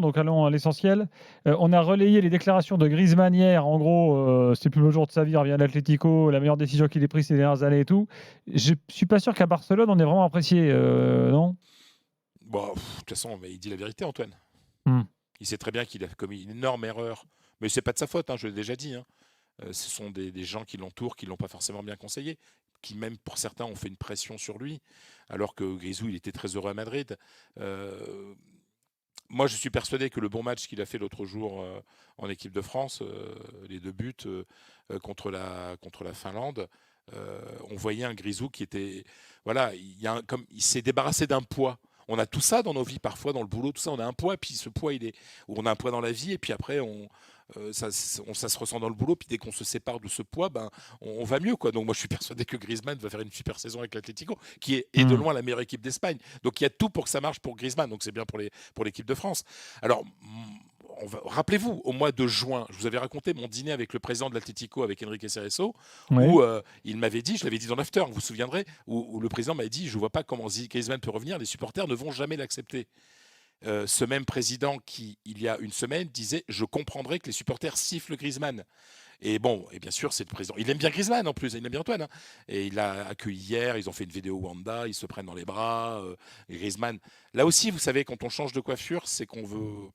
Donc allons à l'essentiel. On a relayé les déclarations de Griezmann hier. En gros, c'est le plus beau jour de sa vie, il revient d'Atlético, la meilleure décision qu'il ait prise ces dernières années et tout. Je suis pas sûr qu'à Barcelone, on ait vraiment apprécié, non? Bon, de toute façon, mais il dit la vérité, Antoine. Mmh. Il sait très bien qu'il a commis une énorme erreur. Mais c'est pas de sa faute, hein, je l'ai déjà dit, hein. Ce sont des gens qui l'entourent, qui l'ont pas forcément bien conseillé, qui même pour certains ont fait une pression sur lui, alors que Grisou, il était très heureux à Madrid. Euh, Moi, je suis persuadé que le bon match qu'il a fait l'autre jour en équipe de France, les 2 buts contre la Finlande, on voyait un Grisou qui était, voilà, comme il s'est débarrassé d'un poids. On a tout ça dans nos vies parfois, dans le boulot, tout ça, on a un poids, puis ce poids, ou on a un poids dans la vie, et puis après, ça se ressent dans le boulot, puis dès qu'on se sépare de ce poids, ben, on va mieux, quoi. Donc moi, je suis persuadé que Griezmann va faire une super saison avec l'Atlético, qui est de Mmh. loin la meilleure équipe d'Espagne. Donc il y a tout pour que ça marche pour Griezmann, donc c'est bien pour l'équipe de France. Alors, rappelez-vous, au mois de juin, je vous avais raconté mon dîner avec le président de l'Atlético, avec Enrique Cerezo, Ouais. où il m'avait dit, je l'avais dit dans l'after, vous vous souviendrez, où le président m'avait dit, je ne vois pas comment Griezmann peut revenir, les supporters ne vont jamais l'accepter. Ce même président qui, il y a une semaine, disait, je comprendrais que les supporters sifflent Griezmann. Et bon, et bien sûr, c'est le président. Il aime bien Griezmann en plus, il aime bien Antoine, hein. Et il l'a accueilli hier, ils ont fait une vidéo Wanda, ils se prennent dans les bras. Et Griezmann. Là aussi, vous savez, quand on change de coiffure, c'est qu'on veut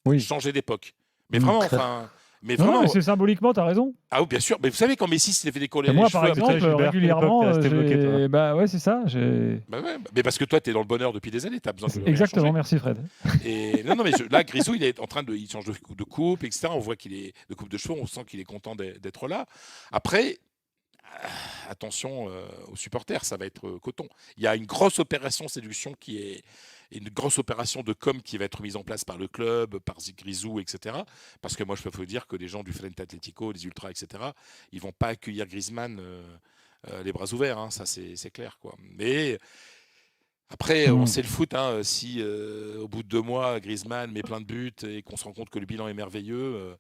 Oui. changer d'époque. Mais Mmh. vraiment, Très enfin, mais non, non, mais vraiment. c'est symboliquement, tu as raison. Ah oui, bien sûr. Mais vous savez, quand Messi s'est fait Et décoller les moi, par cheveux Mais toi, exemple, Gilbert, quelle époque t'es régulièrement, resté bloqué, toi? j'ai bah, ouais, c'est ça, j'ai bah ouais, mais parce que toi, tu es dans le bonheur depuis des années, tu as besoin de rien exactement, changer. merci Fred. Et non, non, mais là, Grisou, il est en train de, il change de coupe, etc. On voit qu'il est de coupe de cheveux, on sent qu'il est content d'être là. Après, attention aux supporters, ça va être coton. Il y a une grosse opération séduction qui est une grosse opération de com qui va être mise en place par le club, par Grisou, etc. Parce que moi, je peux vous dire que les gens du Frente Atlético, les Ultras, etc., ils vont pas accueillir Griezmann les bras ouverts, hein, ça c'est clair, quoi. Mais après, on Mmh. sait le foot, hein, si au bout de 2 mois, Griezmann met plein de buts et qu'on se rend compte que le bilan est merveilleux,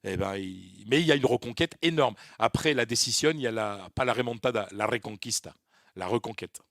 eh ben, mais il y a une reconquête énorme. Après la décision, il y a pas la remontada, la reconquista, la reconquête.